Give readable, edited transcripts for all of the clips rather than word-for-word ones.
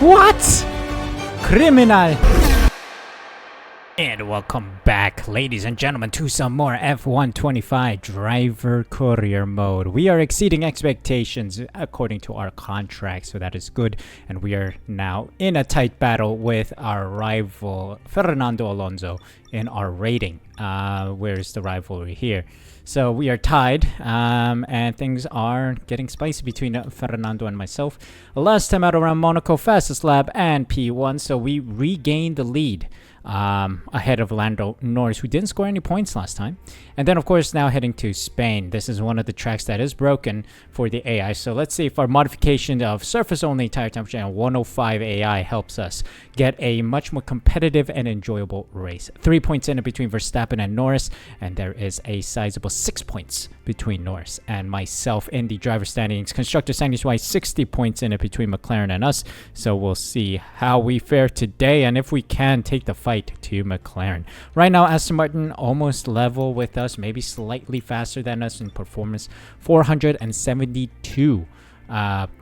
What? Criminal. And welcome back, ladies and gentlemen, to some more F125 driver courier mode. We are exceeding expectations according to our contract, so that is good. And we are now in a tight battle with our rival Fernando Alonso in our rating. Where's the rivalry here? So we are tied, and things are getting spicy between Fernando and myself. Last time out around Monaco, fastest lap and P1, so we regained the lead. Ahead of Lando Norris, who didn't score any points last time. And then, of course, now heading to Spain. This is one of the tracks that is broken for the AI. So let's see if our modification of surface-only tire temperature and 105 AI helps us get a much more competitive and enjoyable race. 3 points in it between Verstappen and Norris, and there is a sizable 6 points between Norris and myself in the driver standings. Constructor standings-wise, 60 points in it between McLaren and us. So we'll see how we fare today and if we can take the fight to McLaren. Right now, Aston Martin almost level with us, maybe slightly faster than us in performance. 472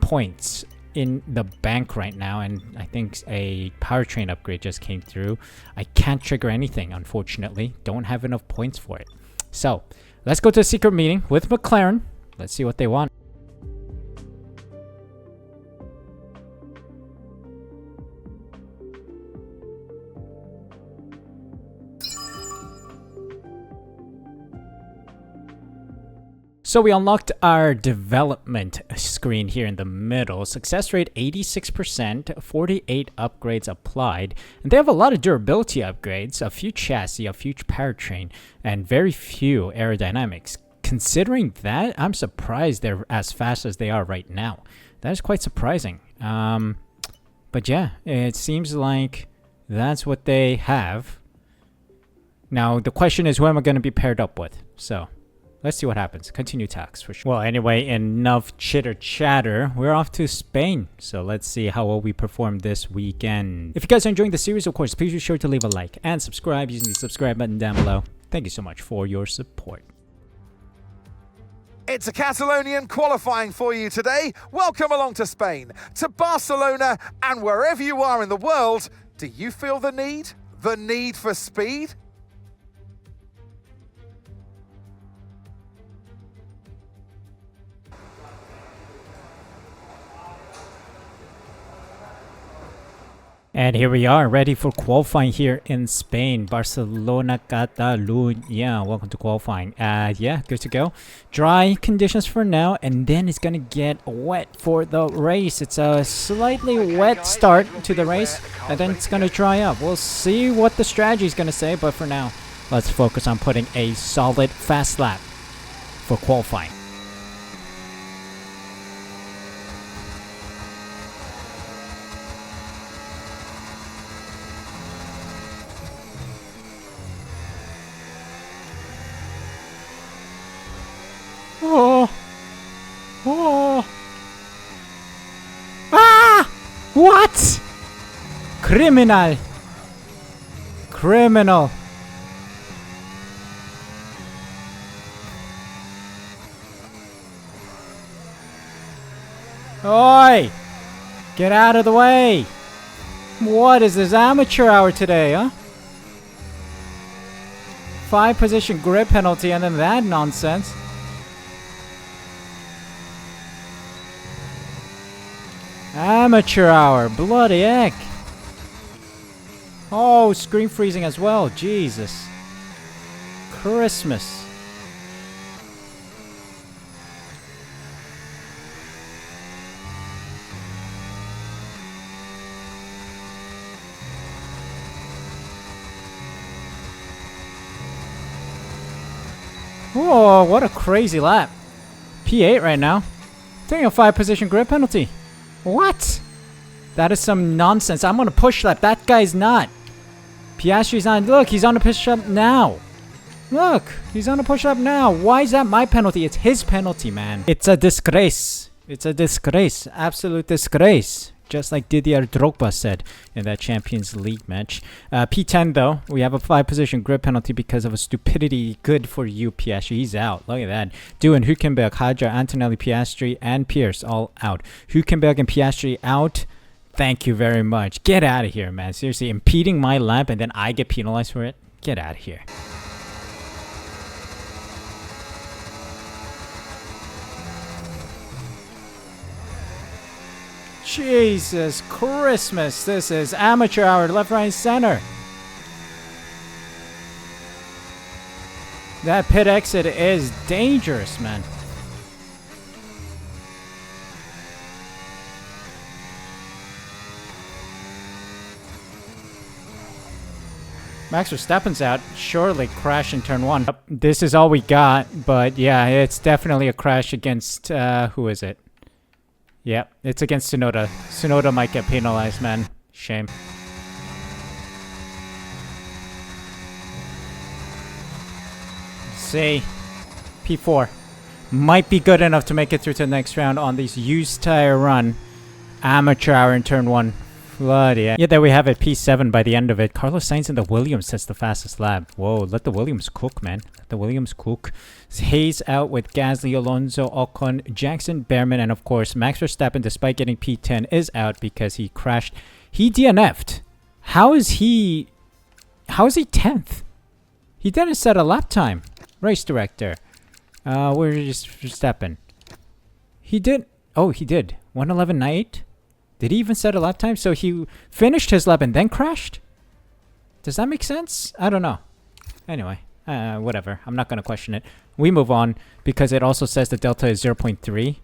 points in the bank right now, and I think a powertrain upgrade just came through. I can't trigger anything, unfortunately. Don't have enough points for it. So let's go to a secret meeting with McLaren. Let's see what they want. So we unlocked our development screen here in the middle. Success rate 86%, 48 upgrades applied. And they have a lot of durability upgrades, a few chassis, a few powertrain, and very few aerodynamics. Considering that, I'm surprised they're as fast as they are right now. That is quite surprising. But yeah, it seems like that's what they have. Now, the question is, who am I going to be paired up with? So let's see what happens. Continue talks for sure. Well, anyway, enough chitter chatter. We're off to Spain. So let's see how well we perform this weekend. If you guys are enjoying the series, of course, please be sure to leave a like and subscribe using the subscribe button down below. Thank you so much for your support. It's a Catalonian qualifying for you today. Welcome along to Spain, to Barcelona, and wherever you are in the world, do you feel the need? The need for speed? And here we are, ready for qualifying here in Spain. Barcelona, Catalonia. Welcome to qualifying. Yeah, good to go. Dry conditions for now, and then it's gonna get wet for the race. It's a slightly wet start to the race, and then it's gonna dry up. We'll see what the strategy is gonna say, but for now, let's focus on putting a solid fast lap for qualifying. What? Criminal. Criminal. Oi! Get out of the way. What is this amateur hour today, huh? 5 position grip penalty and then that nonsense. Amateur hour, bloody heck. Oh, screen freezing as well, Jesus. Christmas. Whoa, what a crazy lap. P8 right now. Taking a 5 position grip penalty. What? That is some nonsense. I'm on a push lap. That guy's not. Piastri's on. Look, he's on a push up now. Look, he's on a push up now. Why is that my penalty? It's his penalty, man. It's a disgrace. It's a disgrace. Absolute disgrace. Just like Didier Drogba said in that Champions League match. P10 though, we have a 5 position grip penalty because of a stupidity. Good for you, Piastri. He's out. Look at that. Doohan, Hülkenberg, Hadjar, Antonelli, Piastri, and Pierce all out. Hülkenberg and Piastri out. Thank you very much. Get out of here, man. Seriously, impeding my lap and then I get penalized for it? Get out of here. Jesus Christmas. This is amateur hour, left, right, center. That pit exit is dangerous, man. Max Verstappen's out. Surely crash in turn 1. This is all we got, but yeah, it's definitely a crash against, who is it? Yeah, it's against Tsunoda. Tsunoda might get penalized, man. Shame. See, P4 might be good enough to make it through to the next round on this used tire run. Amateur hour in turn 1. Bloody yeah. Yeah, there we have it. P7 by the end of it. Carlos Sainz in the Williams sets the fastest lap. Whoa, let the Williams cook, man. Let the Williams cook. Hayes out with Gasly, Alonso, Ocon, Jackson, Behrman, and of course, Max Verstappen, despite getting P10, is out because he crashed. He DNF'd. How is he 10th? He didn't set a lap time. Race director. Where is Verstappen? He did. Oh, he did. 1:11.98? Did he even set a lap time? So he finished his lap and then crashed? Does that make sense? I don't know. Anyway, whatever. I'm not going to question it. We move on because it also says the delta is 0.3.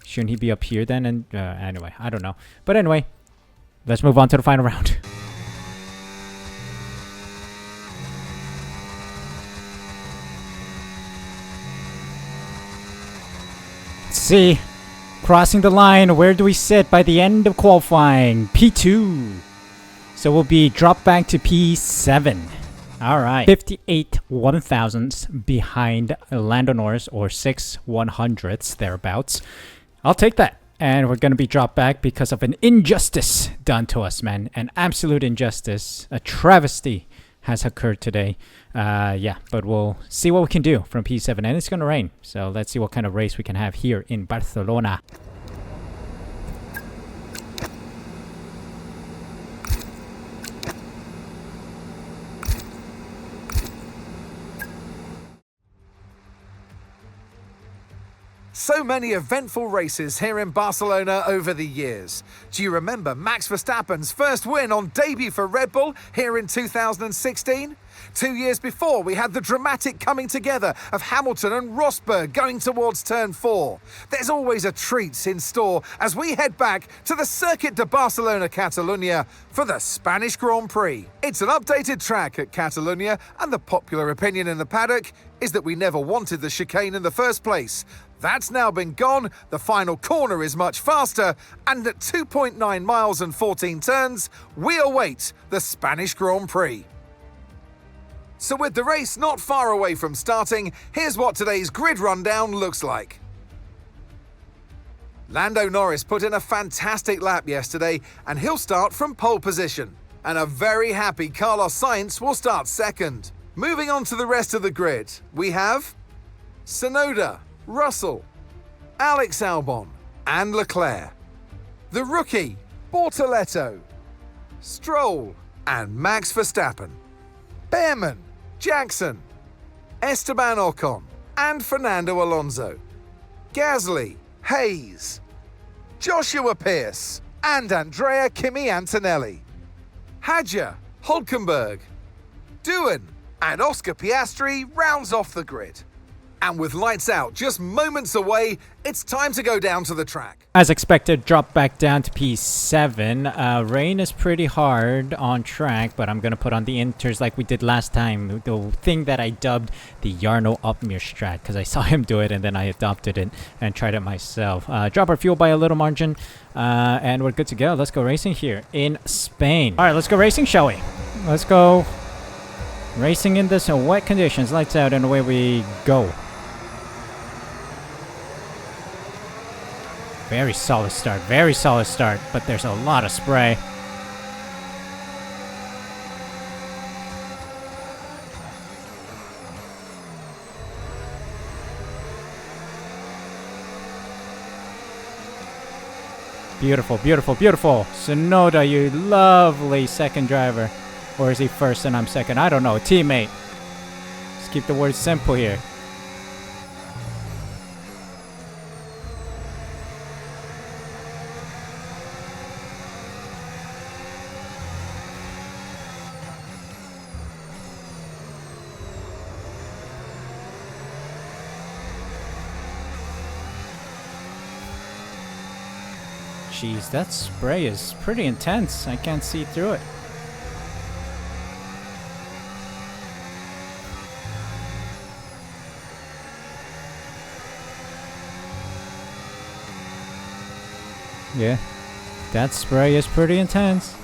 Shouldn't he be up here then? And anyway, I don't know. But anyway, let's move on to the final round. Let's see. Crossing the line, where do we sit by the end of qualifying? P2. So we'll be dropped back to P7. All right. 58 1,000ths behind Lando Norris, or 6 100ths thereabouts. I'll take that. And we're going to be dropped back because of an injustice done to us, man. An absolute injustice. A travesty has occurred today. Yeah, but we'll see what we can do from P7, and it's going to rain. So let's see what kind of race we can have here in Barcelona. So many eventful races here in Barcelona over the years. Do you remember Max Verstappen's first win on debut for Red Bull here in 2016? 2 years before, we had the dramatic coming together of Hamilton and Rosberg going towards turn 4. There's always a treat in store as we head back to the Circuit de Barcelona, Catalunya for the Spanish Grand Prix. It's an updated track at Catalunya, and the popular opinion in the paddock is that we never wanted the chicane in the first place. That's now been gone, the final corner is much faster, and at 2.9 miles and 14 turns, we await the Spanish Grand Prix. So with the race not far away from starting, here's what today's grid rundown looks like. Lando Norris put in a fantastic lap yesterday, and he'll start from pole position. And a very happy Carlos Sainz will start second. Moving on to the rest of the grid, we have Tsunoda, Russell, Alex Albon, and Leclerc. The rookie, Bortoleto, Stroll, and Max Verstappen. Behrman, Jackson, Esteban Ocon, and Fernando Alonso. Gasly, Hayes, Joshua Pierce, and Andrea Kimi Antonelli. Hadja, Hulkenberg, Doohan, and Oscar Piastri rounds off the grid. And with lights out just moments away, it's time to go down to the track. As expected, drop back down to P7. Rain is pretty hard on track, but I'm going to put on the inters like we did last time. The thing that I dubbed the Jarno Opmeer strat, because I saw him do it and then I adopted it and tried it myself. Drop our fuel by a little margin, and we're good to go. Let's go racing here in Spain. All right, let's go racing, shall we? Let's go racing in this wet conditions. Lights out and away we go. Very solid start, but there's a lot of spray. Beautiful, beautiful, beautiful. Sonoda, you lovely second driver. Or is he first and I'm second? I don't know. Teammate. Let's keep the words simple here. Jeez, that spray is pretty intense. I can't see through it. Yeah, that spray is pretty intense.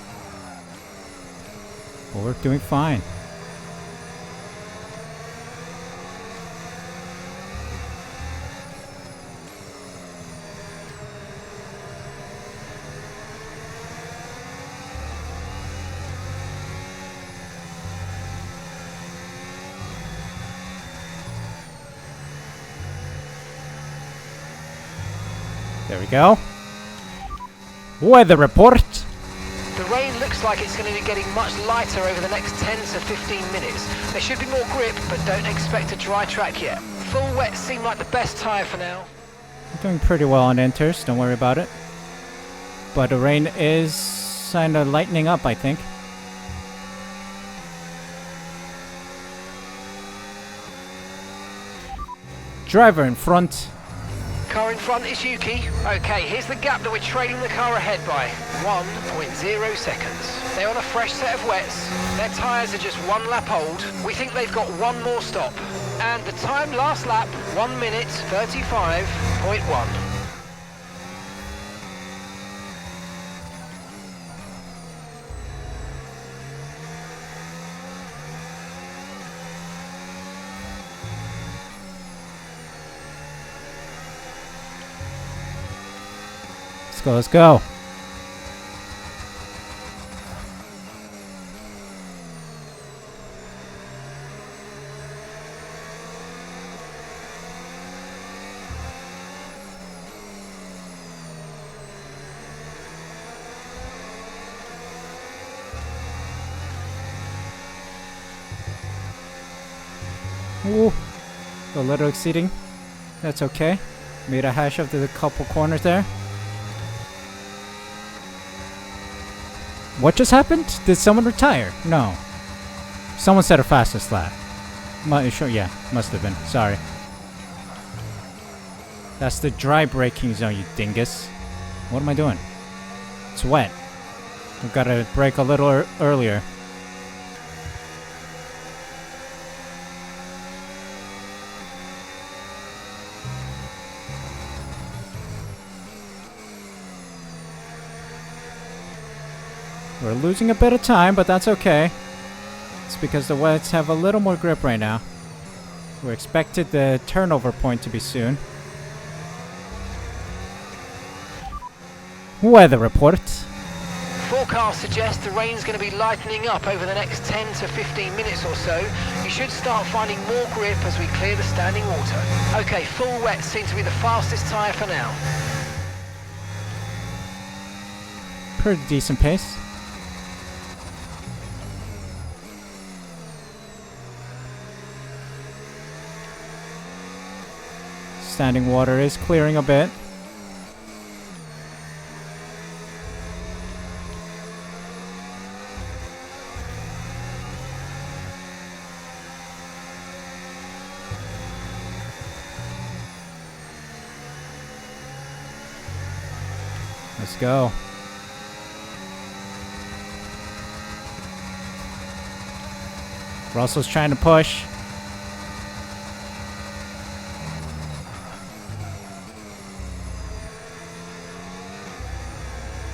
But we're doing fine. There we go. Weather report. The rain looks like it's going to be getting much lighter over the next 10 to 15 minutes. There should be more grip, but don't expect a dry track yet. Full wet seem like the best tyre for now. I'm doing pretty well on inters, don't worry about it. But the rain is kind of lightening up, I think. Driver in front. Car in front is Yuki. Okay, here's the gap that we're trailing the car ahead by. 1.0 seconds. They're on a fresh set of wets. Their tyres are just 1 lap old. We think they've got 1 more stop. And the time last lap, 1 minute 35.1. Let's go. Ooh, a little exceeding. That's okay. Made a hash of the couple corners there. What just happened? Did someone retire? No. Someone set a fastest lap. Sure, yeah, must have been. Sorry. That's the dry braking zone, you dingus. What am I doing? It's wet. I've got to brake a little earlier. We're losing a bit of time, but that's okay. It's because the wets have a little more grip right now. We're expected the turnover point to be soon. Weather report. Forecast suggests the rain's going to be lightening up over the next 10 to 15 minutes or so. You should start finding more grip as we clear the standing water. Okay, full wet seems to be the fastest tyre for now. Pretty decent pace. Standing water is clearing a bit. Let's go. Russell's trying to push.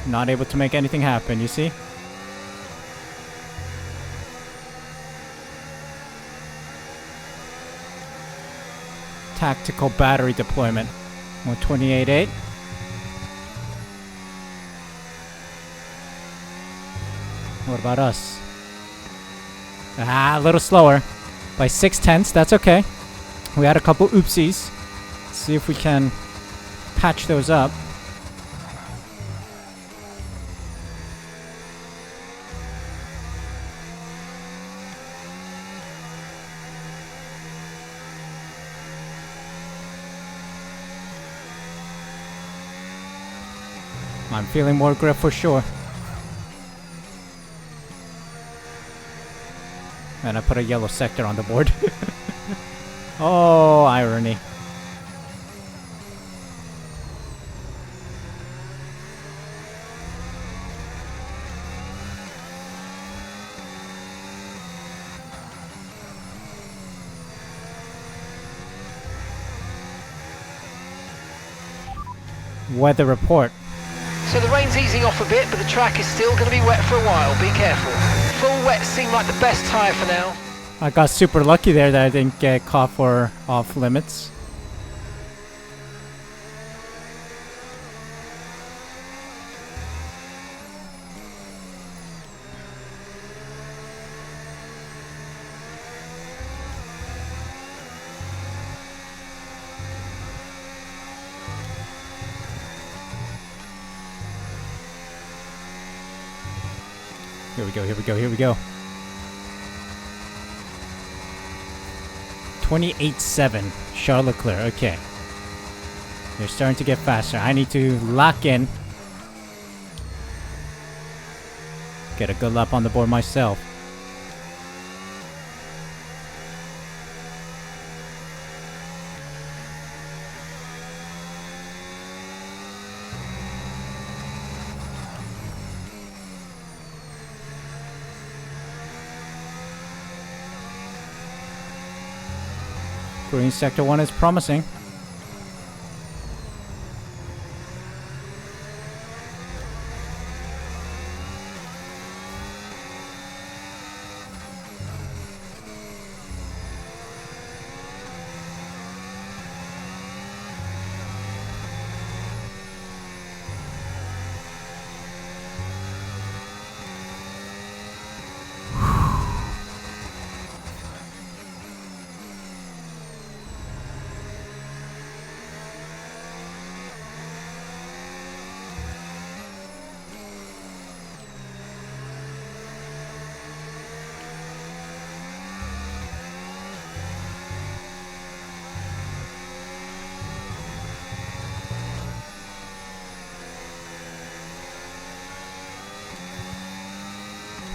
Not able to make anything happen, you see? Tactical battery deployment. 128.8. What about us? A little slower. By 0.6, that's okay. We had a couple oopsies. Let's see if we can patch those up. I'm feeling more grip for sure. And I put a yellow sector on the board. Oh, irony. Weather report. So the rain's easing off a bit, but the track is still going to be wet for a while. Be careful. Full wet seem like the best tyre for now. I got super lucky there that I didn't get caught for off limits. Here we go, here we go, here we go. 28.7, Charles Leclerc, okay. They're starting to get faster. I need to lock in. Get a good lap on the board myself. Green sector 1 is promising.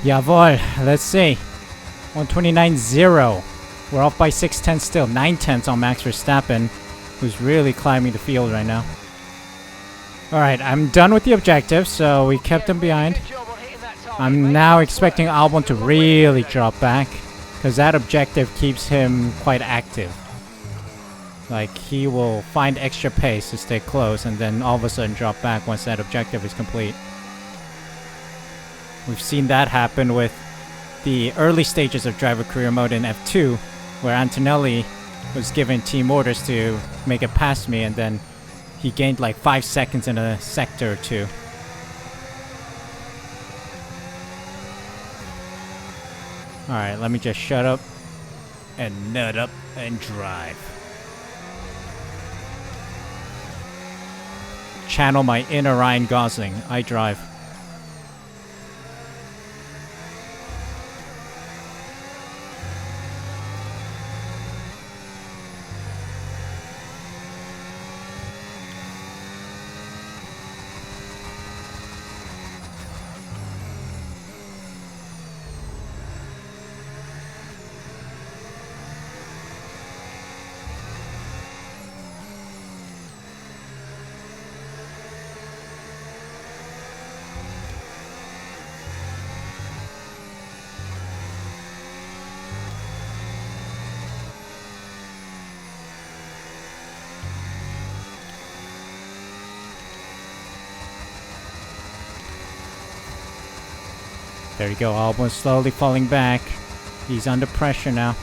Jawohl, let's see. 129.0. We're off by 6 tenths still. 9 tenths on Max Verstappen, who's really climbing the field right now. Alright, I'm done with the objective, so we kept him behind. I'm now expecting Albon to really drop back, because that objective keeps him quite active. Like, he will find extra pace to stay close, and then all of a sudden drop back once that objective is complete. We've seen that happen with the early stages of driver career mode in F2, where Antonelli was given team orders to make it past me, and then he gained like 5 seconds in a sector or two. Alright, let me just shut up and nut up and drive. Channel my inner Ryan Gosling. I drive. There you go, Albon slowly falling back. He's under pressure now.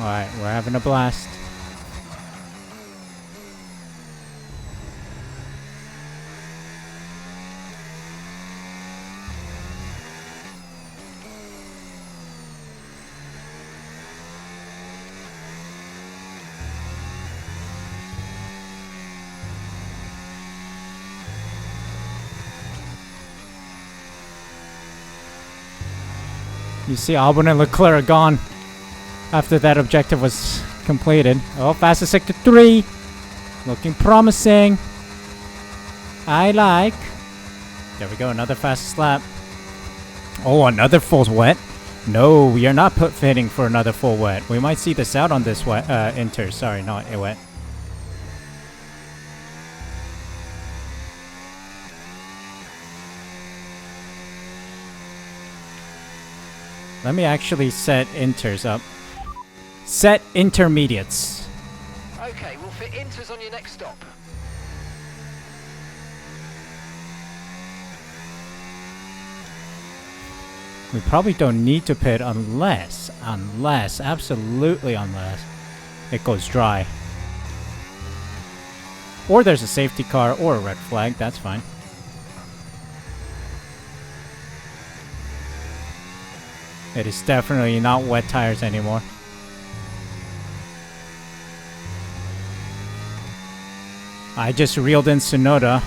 Alright, we're having a blast. You see Albon and Leclerc are gone after that objective was completed. Oh, fastest sector 3. Looking promising. I like. There we go, another fastest lap. Oh, another full wet. No, we are not fitting for another full wet. We might see this out on this wet, inter. Sorry, not a wet. Let me actually set inters up. Set intermediates. Okay, we'll fit inters on your next stop. We probably don't need to pit unless, absolutely unless, it goes dry. Or there's a safety car or a red flag, that's fine. It is definitely not wet tires anymore. I just reeled in Tsunoda.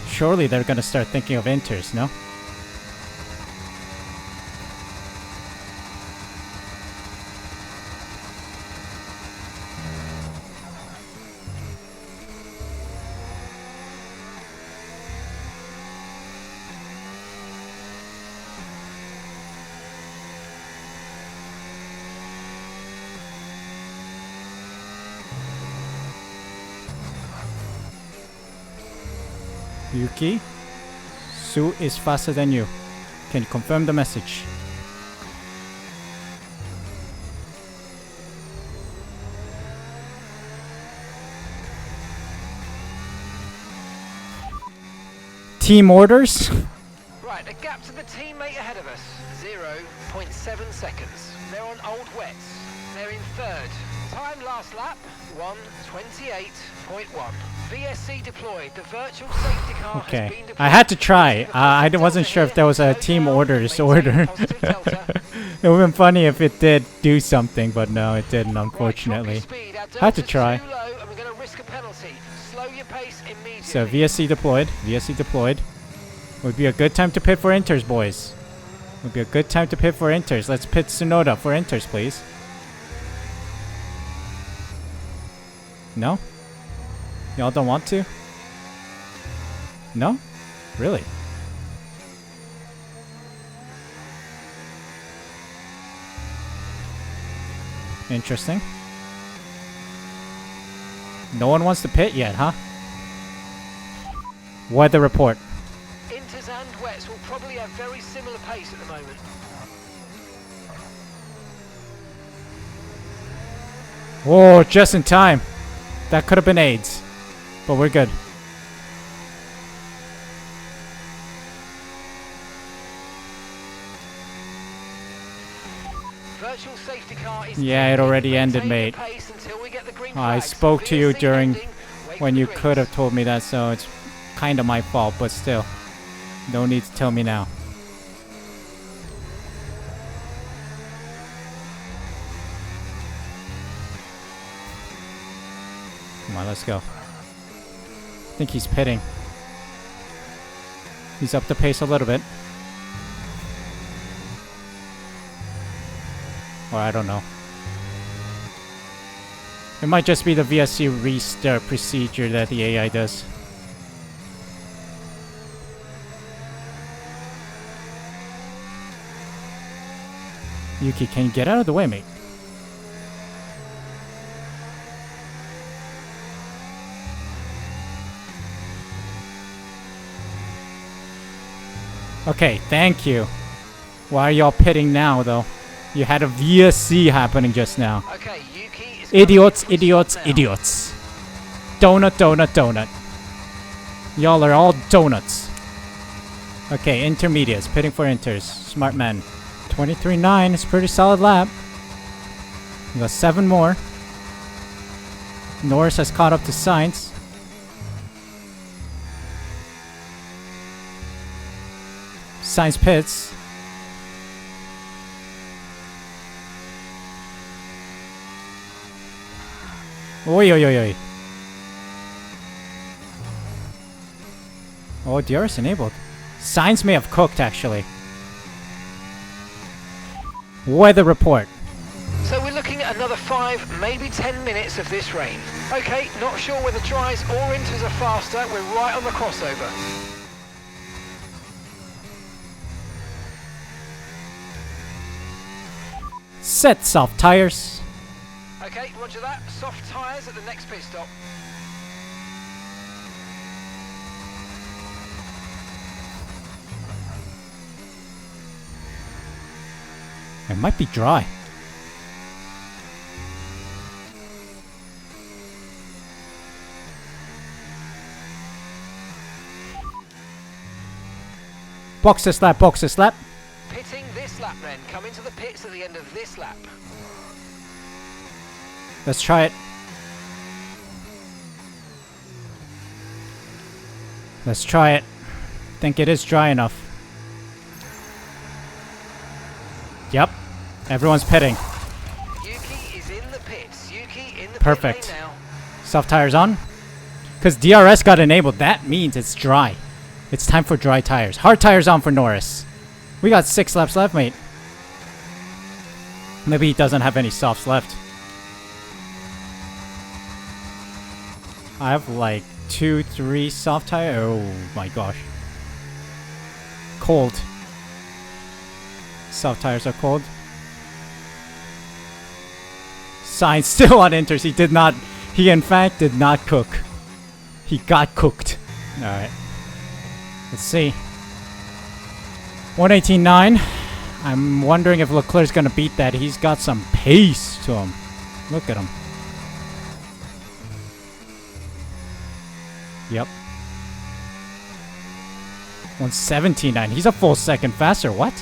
Surely they're gonna start thinking of inters, no? Yuki, Suh is faster than you. Can you confirm the message? Team orders? Right, a gap to the teammate ahead of us. 0.7 seconds. They're on old wets. They're in third. Time last lap, 1:28.1. VSC deployed. The virtual safety car has been deployed. I had to try. I wasn't sure if there was a team orders order. It would have been funny if it did do something, but no, it didn't, unfortunately. Had to try. So VSC deployed. VSC deployed. Would be a good time to pit for inters, boys. Would be a good time to pit for inters. Let's pit Tsunoda for inters, please. No? Y'all don't want to? No? Really? Interesting. No one wants to pit yet, huh? Weather report. Inters and wets will probably have very similar pace at the moment. Oh, just in time. That could have been AIDS. But we're good. Virtual safety car is yeah, it already ended, mate. I spoke to you during when you could have told me that, so it's kind of my fault, but still. No need to tell me now. Come on, let's go. I think he's pitting. He's up the pace a little bit. Or I don't know. It might just be the VSC restart procedure that the AI does. Yuki, can you get out of the way, mate? Okay, thank you. Why are y'all pitting now, though? You had a VSC happening just now. Okay, Yuki is Idiots, coming to a idiots, stop now. idiots. Donut, donut, donut. Y'all are all donuts. Okay, intermediates. Pitting for inters. Smart man. 23.9 is a pretty solid lap. We got 7 more. Norris has caught up to Sainz. Sainz pits. Oi, oi, oi, oi. Oh, DRS enabled. Sainz may have cooked, actually. Weather report. So we're looking at another 5, maybe 10 minutes of this rain. Okay, not sure whether dries or inters are faster. We're right on the crossover. Set soft tires. Okay, roger that. Soft tyres at the next pit stop. It might be dry. Box this lap, box this lap. Pitting this lap then. Come into the pits at the end of this lap. Let's try it. Let's try it. Think it is dry enough. Yep. Everyone's pitting. Yuki is in the pits. Yuki in the Perfect. pit lane now. Soft tires on. Because DRS got enabled. That means it's dry. It's time for dry tires. Hard tires on for Norris. We got 6 laps left, mate. Maybe he doesn't have any softs left. I have like 2, 3 soft tire. Oh my gosh. Cold. Soft tires are cold. Sainz still on inters. He did not. He in fact did not cook. He got cooked. Alright. Let's see. 118.9. I'm wondering if Leclerc's gonna beat that. He's got some pace to him. Look at him. Yep. 117.9. He's a full second faster. What?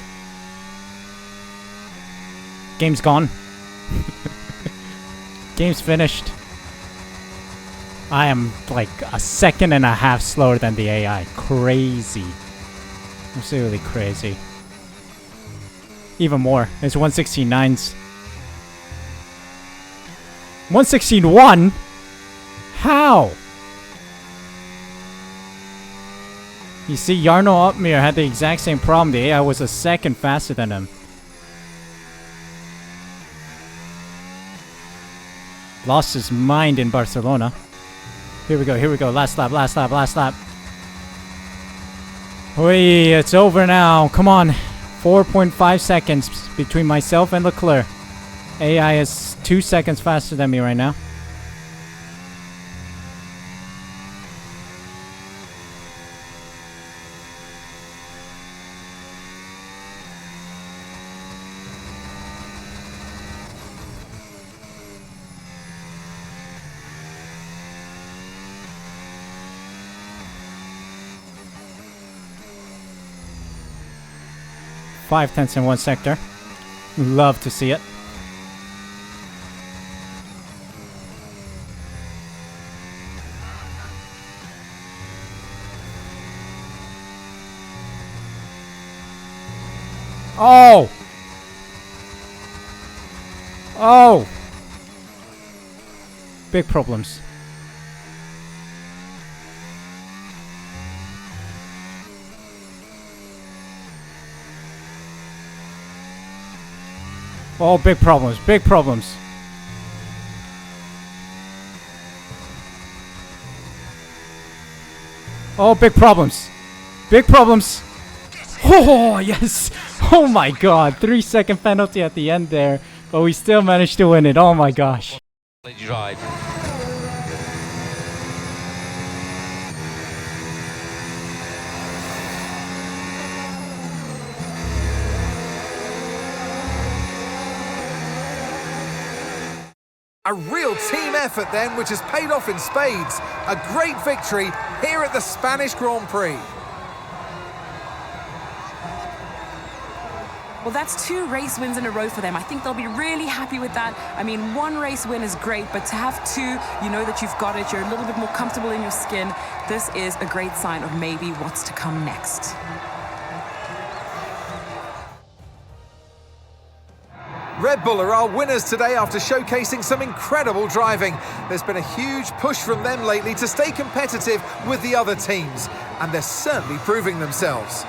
Game's gone. Game's finished. I am like a second and a half slower than the AI. Crazy. Absolutely crazy. Even more. It's 116.9s. 116.1? How? You see, Jarno Upmere had the exact same problem. The AI was a second faster than him. Lost his mind in Barcelona. Here we go, here we go. Last lap, last lap, last lap. Whee, it's over now. Come on. 4.5 seconds between myself and Leclerc. AI is 2 seconds faster than me right now. Five tenths in one sector. Love to see it. Oh! Oh! Big problems. Oh, big problems, big problems. Oh, big problems. Big problems. Oh, yes. Oh my god. 3-second penalty at the end there. But we still managed to win it. Oh my gosh. Drive. A real team effort then, which has paid off in spades. A great victory here at the Spanish Grand Prix. Well, that's 2 race wins in a row for them. I think they'll be really happy with that. I mean, 1 race win is great, but to have 2, you know that you've got it. You're a little bit more comfortable in your skin. This is a great sign of maybe what's to come next. Red Bull are our winners today after showcasing some incredible driving. There's been a huge push from them lately to stay competitive with the other teams, and they're certainly proving themselves.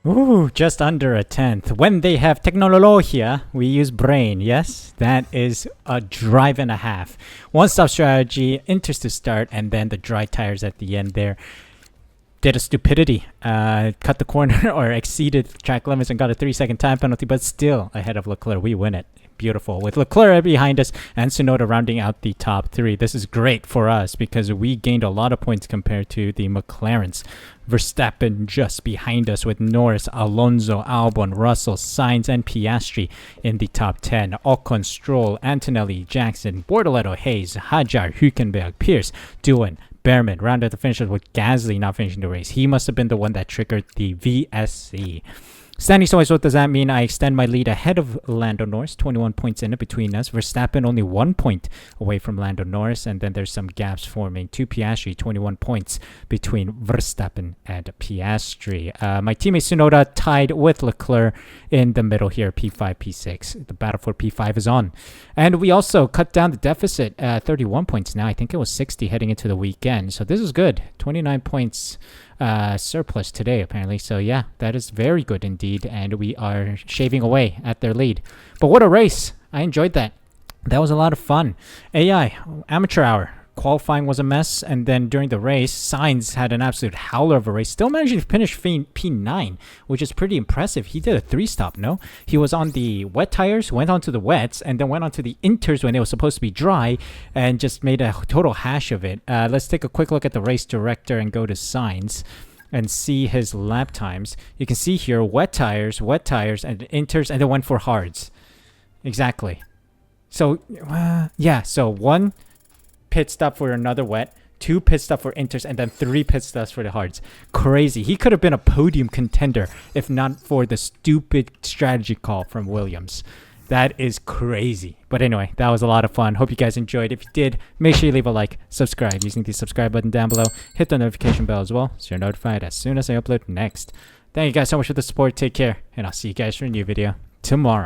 Ooh, just under a 10th. When they have technologia, we use brain. Yes, that is a drive and a half. One-stop strategy, enters to start, and then the dry tires at the end there. Did a stupidity, cut the corner or exceeded track limits and got a 3-second time penalty, but still ahead of Leclerc. We win it. Beautiful. With Leclerc behind us and Tsunoda rounding out the top 3. This is great for us because we gained a lot of points compared to the McLarens. Verstappen just behind us with Norris, Alonso, Albon, Russell, Sainz, and Piastri in the top 10. Ocon, Stroll, Antonelli, Jackson, Bortoletto, Hayes, Hajar, Hülkenberg, Pierce, Doohan, Behrman rounded the finishes with Gasly not finishing the race. He must have been the one that triggered the VSC. Standing so, what does that mean? I extend my lead ahead of Lando Norris, 21 points in it between us. Verstappen only 1 point away from Lando Norris, and then there's some gaps forming. To Piastri, 21 points between Verstappen and Piastri. My teammate Tsunoda tied with Leclerc in the middle here, P5, P6. The battle for P5 is on. And we also cut down the deficit, 31 points now. I think it was 60 heading into the weekend. So this is good. 29 points surplus today apparently, so yeah, that is very good indeed, and we are shaving away at their lead. But what a race. I enjoyed that. That was a lot of fun. AI amateur hour qualifying was a mess, and then during the race Sainz had an absolute howler of a race, still managing to finish P9, which is pretty impressive. He did a 3-stop. No, he was on the wet tires, went on to the wets, and then went on to the inters when it was supposed to be dry, and just made a total hash of it. Let's take a quick look at the race director and go to Sainz and see his lap times. You can see here wet tires, and inters, and then went for hards. Exactly. So yeah, so 1 pit stop for another wet, 2 pit stop for inters, and then 3 pit stops for the hards. Crazy. He could have been a podium contender if not for the stupid strategy call from Williams. That is crazy. But anyway, that was a lot of fun. Hope you guys enjoyed. If you did, make sure you leave a like, subscribe using the subscribe button down below. Hit the notification bell as well so you're notified as soon as I upload next. Thank you guys so much for the support. Take care, and I'll see you guys for a new video tomorrow.